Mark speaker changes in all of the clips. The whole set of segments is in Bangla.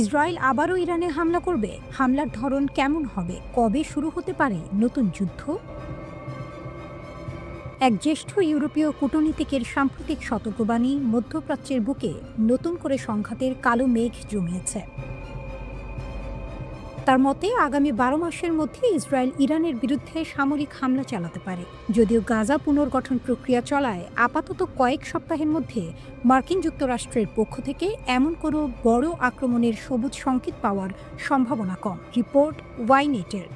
Speaker 1: ইসরায়েল আবারও ইরানে হামলা করবে? হামলার ধরন কেমন হবে? কবে শুরু হতে পারে নতুন যুদ্ধ? এক জ্যেষ্ঠ ইউরোপীয় কূটনীতিকের সাম্প্রতিক সতর্কবাণী মধ্যপ্রাচ্যের বুকে নতুন করে সংঘাতের কালো মেঘ জমিয়েছে। তার মতে আগামী ১২ মাসের মধ্যে ইসরায়েল ইরানের বিরুদ্ধে সামরিক হামলা চালাতে পারে। যদিও গাজা পুনর্গঠন প্রক্রিয়া চলায় আপাতত কয়েক সপ্তাহের মধ্যে মার্কিন যুক্তরাষ্ট্রের পক্ষ থেকে এমন কোনো বড় আক্রমণের সবুজ সংকেত পাওয়ার সম্ভাবনা কম, রিপোর্ট ওয়াইনেটের।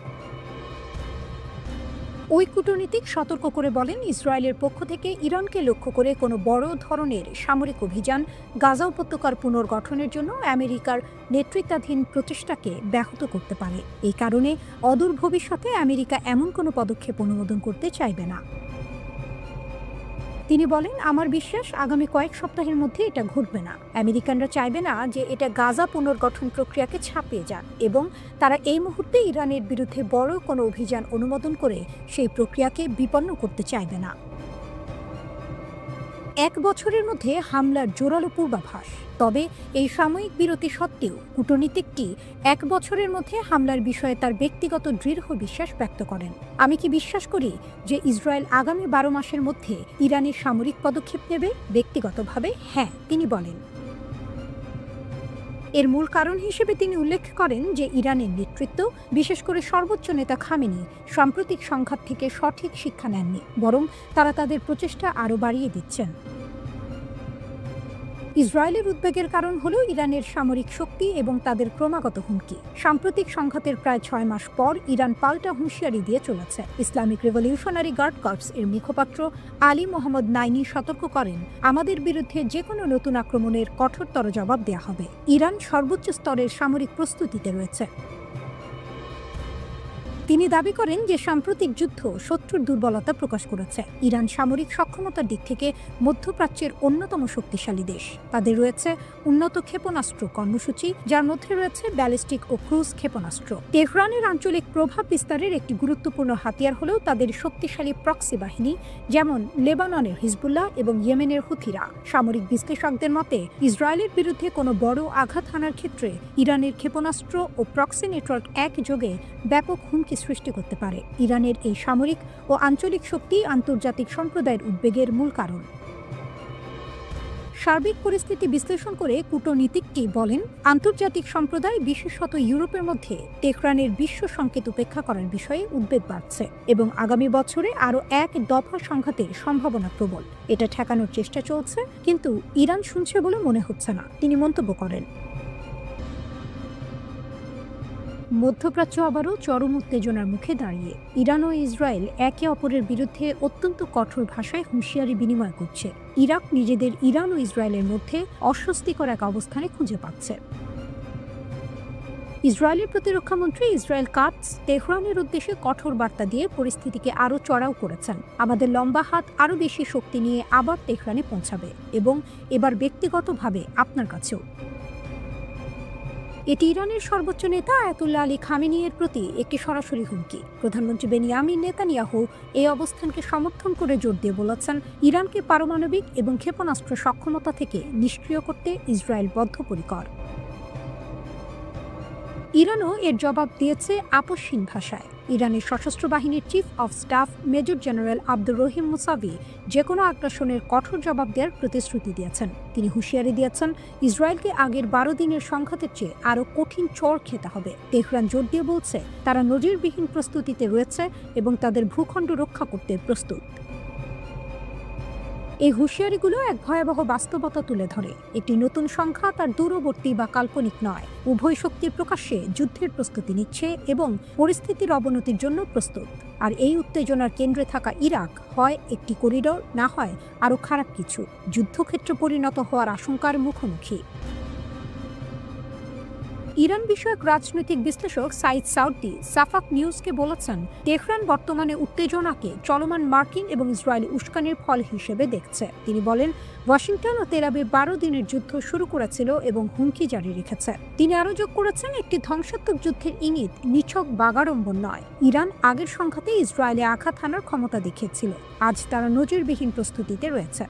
Speaker 1: ওই কূটনীতিক সতর্ক করে বলেন, ইসরায়েলের পক্ষ থেকে ইরানকে লক্ষ্য করে কোনো বড় ধরনের সামরিক অভিযান গাজা উপত্যকার পুনর্গঠনের জন্য আমেরিকার নেতৃত্বাধীন প্রচেষ্টাকে ব্যাহত করতে পারে। এই কারণে অদূর ভবিষ্যতে আমেরিকা এমন কোনো পদক্ষেপ অনুমোদন করতে চাইবে না। তিনি বলেন, আমার বিশ্বাস আগামী কয়েক সপ্তাহের মধ্যে এটা ঘটবে না। আমেরিকানরা চাইবে না যে এটা গাজা পুনর্গঠন প্রক্রিয়াকে ছাপিয়ে যাক, এবং তারা এই মুহূর্তে ইরানের বিরুদ্ধে বড় কোনো অভিযান অনুমোদন করে সেই প্রক্রিয়াকে বিপন্ন করতে চাইবে না। ১ বছরের মধ্যে হামলার জোরালো পূর্বাভাস। তবে এই সাময়িক বিরতি সত্ত্বেও কূটনীতিকটি ১ বছরের মধ্যে হামলার বিষয়ে তার ব্যক্তিগত দৃঢ় বিশ্বাস ব্যক্ত করেন। আমি কি বিশ্বাস করি যে ইসরায়েল আগামী ১২ মাসের মধ্যে ইরানের সামরিক পদক্ষেপ নেবে? ব্যক্তিগতভাবে হ্যাঁ, তিনি বলেন। এর মূল কারণ হিসেবে তিনি উল্লেখ করেন যে ইরানের নেতৃত্ব, বিশেষ করে সর্বোচ্চ নেতা খামেনি, সাম্প্রতিক সংঘাত থেকে সঠিক শিক্ষা নেননি, বরং তারা তাদের প্রচেষ্টা আরও বাড়িয়ে দিচ্ছেন। ইসরায়েলের উদ্বেগের কারণ হলো ইরানের সামরিক শক্তি এবং তাদের ক্রমাগত হুমকি। সাম্প্রতিক সংঘাতের প্রায় ৬ মাস পর ইরান পাল্টা হুঁশিয়ারি দিয়ে চলেছে। ইসলামিক রেভলিউশনারি গার্ড কর্পস এর মুখপাত্র আলী মোহাম্মদ নাইনি সতর্ক করেন, আমাদের বিরুদ্ধে যে কোনো নতুন আক্রমণের কঠোরতর জবাব দেওয়া হবে। ইরান সর্বোচ্চ স্তরের সামরিক প্রস্তুতিতে রয়েছে। তিনি দাবি করেন যে সাম্প্রতিক যুদ্ধ শত্রুর দুর্বলতা প্রকাশ করেছে। ইরান সামরিক সক্ষমতার দিক থেকে মধ্যপ্রাচ্যের অন্যতম শক্তিশালী দেশ। তাদের রয়েছে উন্নত ক্ষেপণাস্ত্র কর্মসূচি, যার মধ্যে রয়েছে ব্যালিস্টিক ও ক্রুজ ক্ষেপণাস্ত্র। তেহরানের আঞ্চলিক প্রভাব বিস্তারের একটি গুরুত্বপূর্ণ হাতিয়ার হলেও তাদের শক্তিশালী প্রক্সি বাহিনী, যেমন লেবাননের হিজবুল্লাহ এবং ইয়েমেনের হুথিরা। সামরিক বিশ্লেষকদের মতে ইসরায়েলের বিরুদ্ধে কোনো বড় আঘাত হানার ক্ষেত্রে ইরানের ক্ষেপণাস্ত্র ও প্রক্সি নেটওয়ার্ক একযোগে ব্যাপক হুমকি সৃষ্টি করতে পারে। ইরানের এই সামরিক ও আঞ্চলিক শক্তি আন্তর্জাতিক সম্প্রদায়ের উদ্বেগের মূল কারণ। সার্বিক পরিস্থিতি বিশ্লেষণ করে কূটনীতিকটি বলেন, আন্তর্জাতিক সম্প্রদায়, বিশেষত ইউরোপের মধ্যে তেহরানের বিশ্ব সংকেত উপেক্ষা করার বিষয়ে উদ্বেগ বাড়ছে এবং আগামী বছরে আরও এক দফা সংঘাতের সম্ভাবনা প্রবল। এটা ঠেকানোর চেষ্টা চলছে, কিন্তু ইরান শুনছে বলে মনে হচ্ছে না, তিনি মন্তব্য করেন। মধ্যপ্রাচ্য আবারও চরম উত্তেজনার মুখে দাঁড়িয়ে। ইরান ও ইসরায়েল একে অপরের বিরুদ্ধে অত্যন্ত কঠোর ভাষায় হুঁশিয়ারি বিনিময় করছে। ইরাক নিজেদের ইরান ও ইসরায়েলের মধ্যে অস্বস্তিকর এক অবস্থানে খুঁজে পাচ্ছে। ইসরায়েলের প্রতিরক্ষামন্ত্রী ইসরায়েল কাটস তেহরানের উদ্দেশ্যে কঠোর বার্তা দিয়ে পরিস্থিতিকে আরও চড়াও করেছেন। আমাদের লম্বা হাত আরও বেশি শক্তি নিয়ে আবার তেহরানে পৌঁছাবে, এবং এবার ব্যক্তিগতভাবে আপনার কাছেও। এটি ইরানের সর্বোচ্চ নেতা আয়াতুল্লাহ আলী খামেনির প্রতি একটি সরাসরি হুমকি। প্রধানমন্ত্রী বেনিয়ামিন নেতানিয়াহু এই অবস্থানকে সমর্থন করে জোর দিয়ে বলেছেন, ইরানকে পারমাণবিক এবং ক্ষেপণাস্ত্র সক্ষমতা থেকে নিষ্ক্রিয় করতে ইসরায়েল বদ্ধপরিকর। ইরানও এর জবাব দিয়েছে আপসহীন ভাষায়। ইরানের সশস্ত্র বাহিনীর chief of staff major general Abdur Rahim Musavi যে কোনো আগ্রাসনের কঠোর জবাব দেওয়ার প্রতিশ্রুতি দিয়েছেন। তিনি হুঁশিয়ারি দিয়েছেন, ইসরায়েলকে আগের ১২ দিনের সংঘাতের চেয়ে আরও কঠিন চড় খেতে হবে। তেহরান জোর দিয়ে বলছে, তারা নজিরবিহীন প্রস্তুতিতে রয়েছে এবং তাদের ভূখণ্ড রক্ষা করতে প্রস্তুত। এই হুঁশিয়ারিগুলো এক ভয়াবহ বাস্তবতা তুলে ধরে। একটি নতুন সংঘাত আর দূরবর্তী বা কাল্পনিক নয়। উভয় শক্তির প্রকাশ্যে যুদ্ধের প্রস্তুতি নিচ্ছে এবং পরিস্থিতির অবনতির জন্য প্রস্তুত। আর এই উত্তেজনার কেন্দ্রে থাকা ইরাক হয় একটি করিডোর, না হয় আরও খারাপ কিছু, যুদ্ধক্ষেত্রে পরিণত হওয়ার আশঙ্কার মুখোমুখি। ইরান বিষয়ক রাজনৈতিক বিশ্লেষক সাইদ সাউদি সাফাক নিউজকে বলেছেন, তেহরান বর্তমানে উত্তেজনাকে চলমান মার্কিন এবং ইসরায়েলি উস্কানির ফল হিসেবে দেখছে। তিনি বলেন, ওয়াশিংটন ও তেল আবিব ১২ দিনের যুদ্ধ শুরু করেছিল এবং হুমকি জারি রেখেছে। তিনি আরও যোগ করেছেন, একটি ধ্বংসাত্মক যুদ্ধের ইঙ্গিত নিছক বাগাড়ম্বর নয়। ইরান আগের সংঘাতে ইসরায়েলে আঘাত হানার ক্ষমতা দেখিয়েছিল, আজ তারা নজিরবিহীন প্রস্তুতিতে রয়েছে।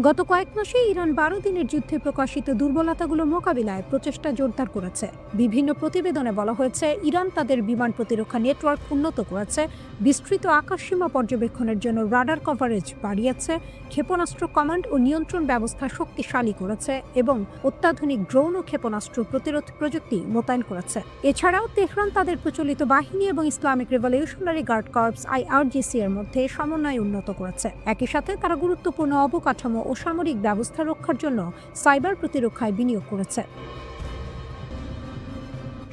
Speaker 1: গত কয়েক মাসে ইরান 12 দিনের যুদ্ধে প্রকাশিত দুর্বলতাগুলো মোকাবিলায় প্রচেষ্টা জোরদার করেছে। বিভিন্ন প্রতিবেদনে বলা হয়েছে, ইরান তাদের বিমান প্রতিরক্ষা নেটওয়ার্ক উন্নত করেছে, বিস্তৃত আকাশসীমা পর্যবেক্ষণের জন্য রাডার কভারেজ বাড়িয়েছে, ক্ষেপণাস্ত্র কমান্ড ও নিয়ন্ত্রণ ব্যবস্থা শক্তিশালী করেছে এবং অত্যাধুনিক ড্রোন ও ক্ষেপণাস্ত্র প্রতিরোধ প্রযুক্তি মোতায়েন করেছে। এছাড়াও তেহরান তাদের প্রচলিত বাহিনী এবং Islamic revolutionary guard corps IRGC এর মধ্যে সমন্বয় উন্নত করেছে। একই সাথে তারা গুরুত্বপূর্ণ অবকাঠামো ও সামরিক ব্যবস্থা রক্ষার জন্য সাইবার প্রতিরক্ষায় বিনিয়োগ করেছে।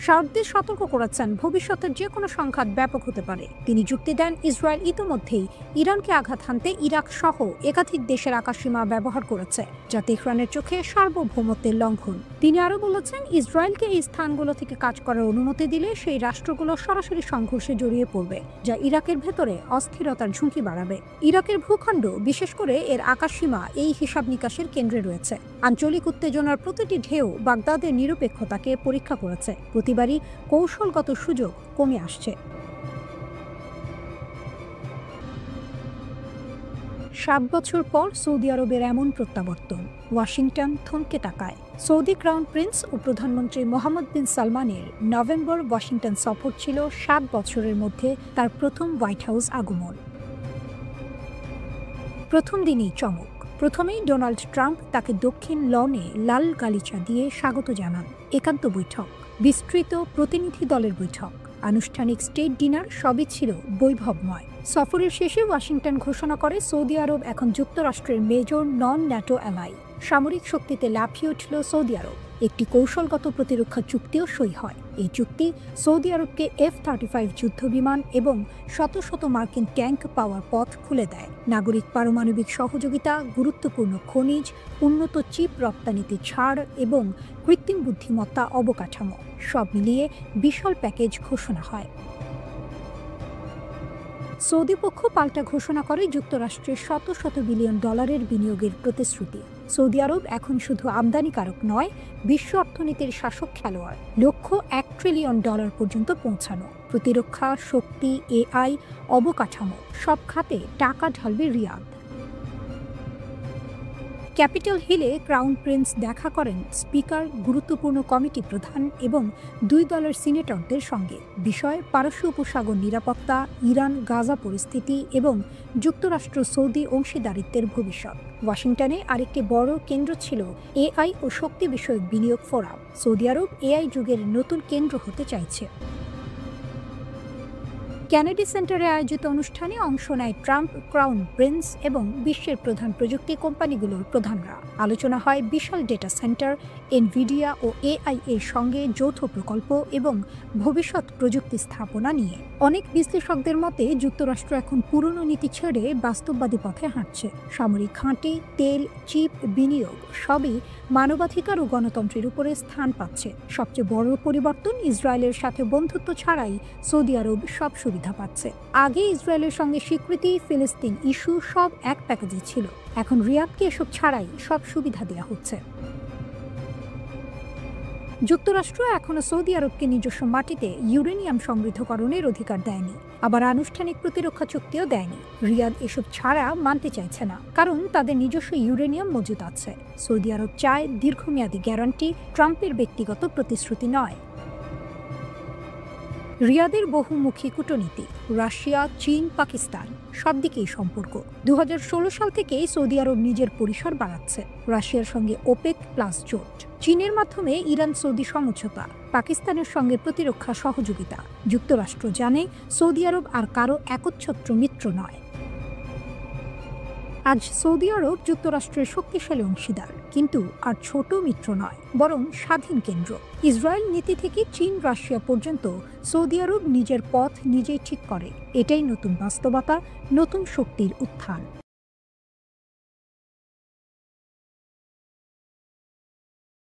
Speaker 1: সাউদি সতর্ক করেছেন, ভবিষ্যতের যে কোনো সংঘাত ব্যাপক হতে পারে। তিনি যুক্তি দেন, ইসরায়েল ইতিমধ্যেই ইরানকে আঘাত হানতে ইরাক সহ একাধিক দেশের আকাশসীমা ব্যবহার করেছে, যা তেহরানের চোখে সার্বভৌমত্বের লঙ্ঘন। তিনি আরও বলেছেন, ইসরায়েলকে এই স্থানগুলো থেকে কাজ করার অনুমতি দিলে সেই রাষ্ট্রগুলো সরাসরি সংঘর্ষে জড়িয়ে পড়বে, যা ইরাকের ভেতরে অস্থিরতার ঝুঁকি বাড়াবে। ইরাকের ভূখণ্ড, বিশেষ করে এর আকাশসীমা, এই হিসাব নিকাশের কেন্দ্রে রয়েছে। আঞ্চলিক উত্তেজনার প্রতিটি ঢেউ বাগদাদের নিরপেক্ষতাকে পরীক্ষা করেছে। প্রতিবারই কৌশলগত সুযোগ কমে আসছে। 7 বছর পর সৌদি আরবের এমন প্রত্যাবর্তন, ওয়াশিংটন থমকে তাকায়। সৌদি ক্রাউন প্রিন্স ও প্রধানমন্ত্রী মোহাম্মদ বিন সালমানের নভেম্বর ওয়াশিংটন সফর ছিল 7 বছরের মধ্যে তার প্রথম হোয়াইট হাউস আগমন। প্রথম দিনই চমক। প্রথমেই ডোনাল্ড ট্রাম্প তাকে দক্ষিণ লনে লাল গালিচা দিয়ে স্বাগত জানান। একান্ত বৈঠক, বিস্তৃত প্রতিনিধি দলের বৈঠক, আনুষ্ঠানিক স্টেট ডিনার, সবই ছিল বৈভবময়। সফরের শেষে ওয়াশিংটন ঘোষণা করে, সৌদি আরব এখন যুক্তরাষ্ট্রের মেজর নন ন্যাটো অ্যালাই। সামরিক শক্তিতে লাফিয়ে উঠল সৌদি আরব। একটি কৌশলগত প্রতিরক্ষা চুক্তিও সই হয়। এই চুক্তি সৌদি আরবকে F-35 যুদ্ধবিমান এবং শত শত মার্কিন ট্যাঙ্ক পাওয়ার পথ খুলে দেয়। নাগরিক পারমাণবিক সহযোগিতা, গুরুত্বপূর্ণ খনিজ, উন্নত চিপ রপ্তানিতে ছাড় এবং কৃত্রিম বুদ্ধিমত্তা অবকাঠামো, সব মিলিয়ে বিশাল প্যাকেজ ঘোষণা হয়। সৌদি পক্ষ পাল্টা ঘোষণা করে যুক্তরাষ্ট্রের শত শত বিলিয়ন ডলারের বিনিয়োগের প্রতিশ্রুতি। সৌদি আরব এখন শুধু আমদানিকারক নয়, বিশ্ব অর্থনীতির শাসক খেলোয়াড়। লক্ষ্য $1 ট্রিলিয়ন পর্যন্ত পৌঁছানো। প্রতিরক্ষা, শক্তি, AI, অবকাঠামো, সব খাতে টাকা ঢালবে রিয়াদ। ক্যাপিটাল হিলে ক্রাউন প্রিন্স দেখা করেন স্পিকার, গুরুত্বপূর্ণ কমিটি প্রধান এবং 2 দলের সিনেটরদের সঙ্গে। বিষয় পারস্য উপসাগর নিরাপত্তা, ইরান গাজা পরিস্থিতি এবং যুক্তরাষ্ট্র সৌদি অংশীদারিত্বের ভবিষ্যৎ। ওয়াশিংটনে আরেকটি বড় কেন্দ্র ছিল AI ও শক্তি বিষয়ক বিনিয়োগ ফোরাম। সৌদি আরব AI যুগের নতুন কেন্দ্র হতে চাইছে। কেনেডি সেন্টারে আয়োজিত অনুষ্ঠানে অংশ নেয় ট্রাম্প, ক্রাউন প্রিন্স এবং বিশ্বের প্রধান প্রযুক্তি কোম্পানিগুলোর প্রধানরা। আলোচনা হয় বিশাল ডেটা সেন্টার, এনভিডিয়া ও AI এর সঙ্গে যৌথ প্রকল্প এবং ভবিষ্যৎ প্রযুক্তি স্থাপনা নিয়ে। অনেক বিশ্লেষকদের মতে, যুক্তরাষ্ট্র এখন পুরনো নীতি ছেড়ে বাস্তববাদী পথে হাঁটছে। সামরিক ঘাঁটি, তেল, চিপ বিনিয়োগ সবই মানবাধিকার ও গণতন্ত্রের উপরে স্থান পাচ্ছে। সবচেয়ে বড় পরিবর্তন, ইসরায়েলের সাথে বন্ধুত্ব ছাড়াই সৌদি আরব সব সুবিধা পাচ্ছে। আগে ইসরায়েলের সঙ্গে স্বীকৃতি, ফিলিস্তিন ইস্যু সব এক প্যাকেজে ছিল। এখন রিয়াদকে এসব ছাড়াই সব সুবিধা দেওয়া হচ্ছে। যুক্তরাষ্ট্র এখনো সৌদি আরবকে নিজস্ব মাটিতে ইউরেনিয়াম সমৃদ্ধকরণের অধিকার দেয়নি, আবার আনুষ্ঠানিক প্রতিরক্ষা চুক্তিও দেয়নি। রিয়াদ এসব ছাড়া মানতে চাইছে না, কারণ তাদের নিজস্ব ইউরেনিয়াম মজুদ আছে। সৌদি আরব চায় দীর্ঘমেয়াদী গ্যারান্টি, ট্রাম্পের ব্যক্তিগত প্রতিশ্রুতি নয়। রিয়াদের বহুমুখী কূটনীতি, রাশিয়া, চীন, পাকিস্তান সব দিকেই সম্পর্ক। 2016 সাল থেকেই সৌদি আরব নিজের পরিসর বাড়াচ্ছে। রাশিয়ার সঙ্গে OPEC+ জোট, চীনের মাধ্যমে ইরান সৌদি সমঝোতা, পাকিস্তানের সঙ্গে প্রতিরক্ষা সহযোগিতা। যুক্তরাষ্ট্র জানে সৌদি আরব আর কারো একচ্ছত্র মিত্র নয়। আজ সৌদি আরব যুক্তরাষ্ট্রের শক্তিশালী অংশীদার, কিন্তু আর ছোট মিত্র নয়, বরং স্বাধীন কেন্দ্র। ইসরায়েল নীতি থেকে চীন, রাশিয়া পর্যন্ত সৌদি আরব নিজের পথ নিজেই ঠিক করে। এটাই নতুন বাস্তবতা, নতুন শক্তির উত্থান।